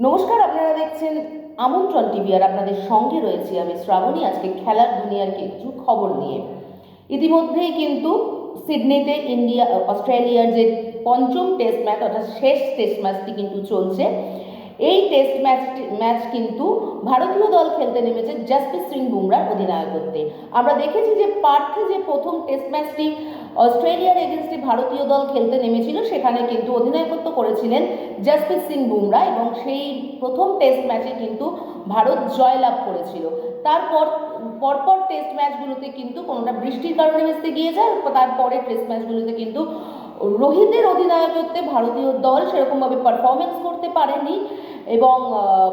নমস্কার, আপনারা দেখছেন আমন্ত্রণ টিভি আর আপনাদের সঙ্গে রয়েছি আমি শ্রাবণী। আজকে খেলার দুনিয়ার কিছু খবর নিয়ে। ইতিমধ্যেই কিন্তু সিডনিতে অস্ট্রেলিয়ার যে পঞ্চম টেস্ট ম্যাচ অর্থাৎ শেষ টেস্ট ম্যাচটি কিন্তু চলছে। এই টেস্ট ম্যাচ কিন্তু ভারতীয় দল খেলতে নেমেছে জসপ্রীত সিং বুমরার অধিনায়কত্বে। আমরা দেখেছি যে পার্থে যে প্রথম টেস্ট ম্যাচটি অস্ট্রেলিয়ার এগেনস্টে ভারতীয় দল খেলতে নেমেছিল, সেখানে কিন্তু অধিনায়কত্ব করেছিলেন জসপ্রীত সিং বুমরা এবং সেই প্রথম টেস্ট ম্যাচে কিন্তু ভারত জয়লাভ করেছিল। তারপর পরপর টেস্ট ম্যাচগুলোতে কিন্তু কোনোটা বৃষ্টির কারণে ভেস্তে গিয়েছে, তারপরে টেস্ট ম্যাচগুলোতে কিন্তু রোহিতের অধিনায়কত্বে ভারতীয় দল সেরকমভাবে পারফরমেন্স করতে পারেনি এবং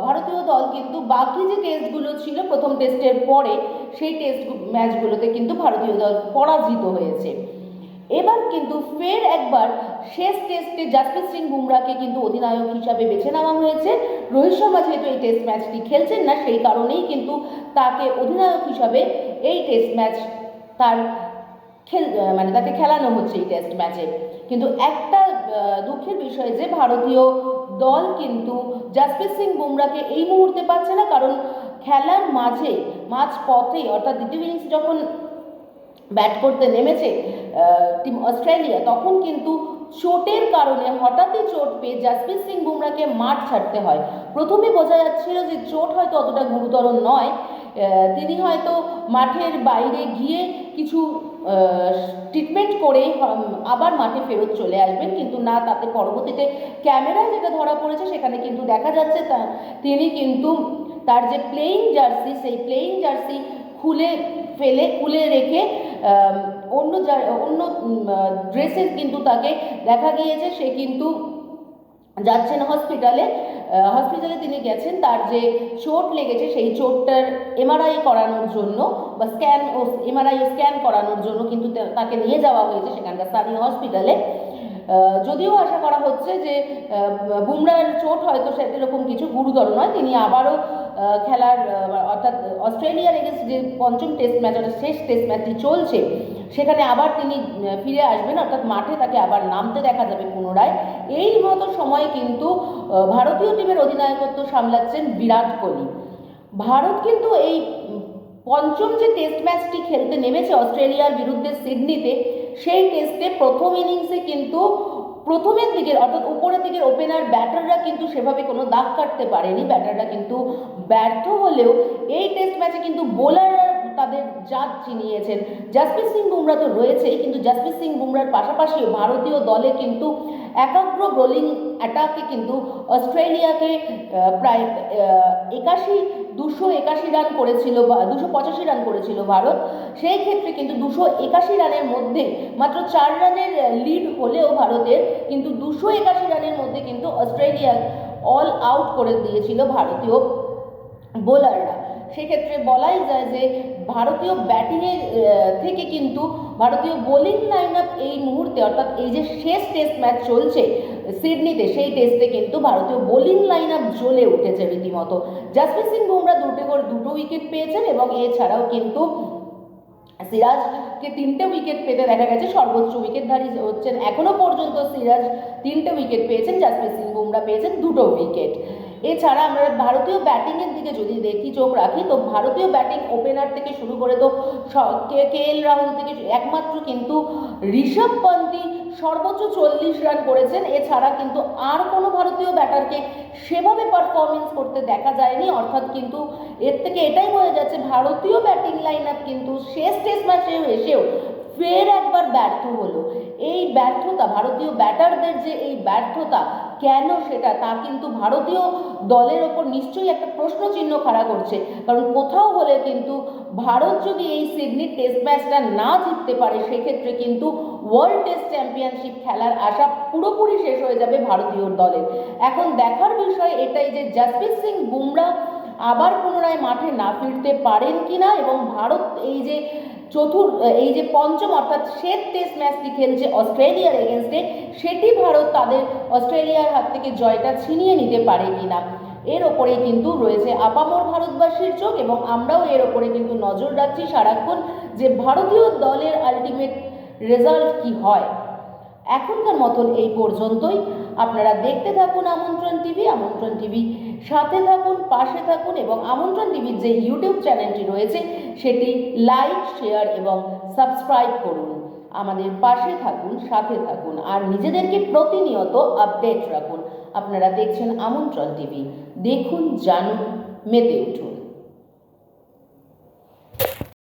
ভারতীয় দল কিন্তু বাকি যে টেস্টগুলো ছিল প্রথম টেস্টের পরে সেই টেস্ট ম্যাচগুলোতে কিন্তু ভারতীয় দল পরাজিত হয়েছে। এবার কিন্তু ফের একবার শেষ টেস্টে জসপ্রীত সিং বুমরাকে কিন্তু অধিনায়ক হিসাবে বেছে নেওয়া হয়েছে। রোহিত শর্মা যেহেতু এই টেস্ট ম্যাচটি খেলছেন না, সেই কারণেই কিন্তু তাকে অধিনায়ক হিসাবে এই টেস্ট ম্যাচ তার তাকে খেলানো হচ্ছে এই টেস্ট ম্যাচে। কিন্তু একটা দুঃখের বিষয় যে ভারতীয় দল কিন্তু জসপ্রীত সিং বুমরাকে এই মুহূর্তে পাচ্ছে না, কারণ খেলার মাঝ পথে অর্থাৎ দ্বিতীয় ইনিংস যখন ব্যাট করতে নেমেছে টিম অস্ট্রেলিয়া, তখন কিন্তু চোটের কারণে হঠাৎই চোট পেয়ে জসপ্রীত সিং বুমরাকে মাঠ ছাড়তে হয়। প্রথমে বোঝা যাচ্ছিল যে চোট হয়তো অতটা গুরুতর নয়, তিনি হয়তো মাঠের বাইরে গিয়ে কিছু ট্রিটমেন্ট করে আবার মাঠে ফেরত চলে আসবেন, কিন্তু না, তাতে পরবর্তীতে ক্যামেরায় যেটা ধরা পড়েছে সেখানে কিন্তু দেখা যাচ্ছে তিনি কিন্তু তার যে প্লেয়িং জার্সি, সেই প্লেয়িং জার্সি খুলে রেখে অন্য ড্রেসে কিন্তু তাকে দেখা গিয়েছে। সে কিন্তু যাচ্ছেন হসপিটালে তিনি গেছেন তার যে চোট লেগেছে সেই চোটটার এমআরআই করানোর জন্য বা এমআরআই স্ক্যান করানোর জন্য কিন্তু তাকে নিয়ে যাওয়া হয়েছে সেখানকার স্থানীয় হসপিটালে। যদিও আশা করা হচ্ছে যে বুমরার চোট হয়তো সেরকম কিছু গুরুতর নয়, তিনি আবারও খেলার অর্থাৎ অস্ট্রেলিয়ার এগেন্স্ট যে পঞ্চম টেস্ট ম্যাচ অর্থাৎ শেষ টেস্ট ম্যাচটি চলছে সেখানে আবার তিনি ফিরে আসবেন, অর্থাৎ মাঠে তাকে আবার নামতে দেখা যাবে পুনরায়। এই মতো সময়ে কিন্তু ভারতীয় টিমের অধিনায়কত্ব সামলাচ্ছেন বিরাট কোহলি। ভারত কিন্তু এই পঞ্চম যে টেস্ট ম্যাচটি খেলতে নেমেছে অস্ট্রেলিয়ার বিরুদ্ধে সিডনিতে, সেই টেস্টে প্রথম ইনিংসে কিন্তু প্রথমের দিকের অর্থাৎ উপরের দিকের ওপেনার ব্যাটাররা কিন্তু সেভাবে কোনো দাগ কাটতে পারেনি। ব্যাটাররা কিন্তু ব্যর্থ হলেও এই টেস্ট ম্যাচে কিন্তু বোলাররা তাদের জাত চিনিয়েছেন। জসপ্রীত সিং বুমরা তো রয়েছেই, কিন্তু জসপ্রীত সিং বুমরার পাশাপাশি ভারতীয় দলে কিন্তু একাগ্র বোলিং অ্যাটাকে কিন্তু অস্ট্রেলিয়াকে প্রায় 281 রান করেছিল বা 285 রান করেছিল ভারত। সেই ক্ষেত্রে কিন্তু 281 রানের মধ্যে মাত্র 4 রানের লিড হলেও ভারতের কিন্তু 281 রানের মধ্যে কিন্তু অস্ট্রেলিয়া অল আউট করে দিয়েছিল ভারতীয় বোলাররা। সেক্ষেত্রে বলাই যায় যে ভারতীয় ব্যাটিংয়ের থেকে কিন্তু ভারতীয় বোলিং লাইন আপ এই মুহূর্তে অর্থাৎ এই যে শেষ টেস্ট ম্যাচ চলছে সিডনিতে, সেই টেস্টে কিন্তু ভারতীয় বোলিং লাইন আপ জ্বলে উঠেছে রীতিমতো। জসপ্রীত সিং বুমরা দুটো উইকেট পেয়েছেন এবং এছাড়াও কিন্তু সিরাজকে 3টে উইকেট পেতে দেখা গেছে। সর্বোচ্চ উইকেটধারী হচ্ছেন এখনো পর্যন্ত সিরাজ, 3টে উইকেট পেয়েছেন। জসপ্রীত সিং বুমরা পেয়েছেন 2টো উইকেট। এছাড়া আমরা ভারতীয় ব্যাটিংয়ের দিকে যদি চোখ রাখি, তো ভারতীয় ব্যাটিং ওপেনার থেকে শুরু করে তো KL রাহুল থেকে একমাত্র কিন্তু ঋষভ পন্থী সর্বোচ্চ 40 রান করেছেন। এছাড়া কিন্তু আর কোনো ভারতীয় ব্যাটারকে সেভাবে পারফরমেন্স করতে দেখা যায়নি, অর্থাৎ কিন্তু এর থেকে এটাই বোঝা যাচ্ছে ভারতীয় ব্যাটিং লাইন আপ কিন্তু শেষ টেস্ট ম্যাচে এসেও ফের একবার ব্যর্থ হলো। এই ব্যর্থতা, ভারতীয় ব্যাটারদের যে এই ব্যর্থতা কেন সেটা তা কিন্তু ভারতীয় দলের ওপর নিশ্চয়ই একটা প্রশ্ন চিহ্ন খাড়া করছে। কারণ কোথাও হলে কিন্তু ভারত যদি এই সিডনি টেস্ট ম্যাচটা না জিততে পারে, সেক্ষেত্রে কিন্তু ওয়ার্ল্ড টেস্ট চ্যাম্পিয়নশিপ খেলার আশা পুরোপুরি শেষ হয়ে যাবে ভারতীয় দলের। এখন দেখার বিষয় এটাই যে জসপ্রীত সিং বুমরা আবার পুনরায় মাঠে না ফিরতে পারেন কিনা এবং ভারত এই যে পঞ্চম অর্থাৎ শেষ টেস্ট ম্যাচটি খেলছে অস্ট্রেলিয়ার এগেনস্টে, সেটি ভারত তাদের অস্ট্রেলিয়ার হাত থেকে জয়টা ছিনিয়ে নিতে পারে কিনা, এর ওপরেই কিন্তু রয়েছে আপামর ভারতবাসীর চোখ এবং আমরাও এর ওপরে কিন্তু নজর রাখছি সারাক্ষণ যে ভারতীয় দলের আলটিমেট রেজাল্ট কি হয়। এখনকার মতন এই পর্যন্তই। আপনারা দেখতে থাকুন আমন্ত্রণ টিভি। আমন্ত্রণ টিভি সাথে থাকুন, পাশে থাকুন এবং আমন্ত্রণ টিভির যে ইউটিউব চ্যানেলটি রয়েছে সেটি লাইক, শেয়ার এবং সাবস্ক্রাইব করুন। আমাদের পাশে থাকুন, সাথে থাকুন আর নিজেদেরকে প্রতিনিয়ত আপডেট রাখুন। আপনারা দেখছেন আমন্ত্রণ টিভি। দেখুন, জানুন, মেতে উঠুন।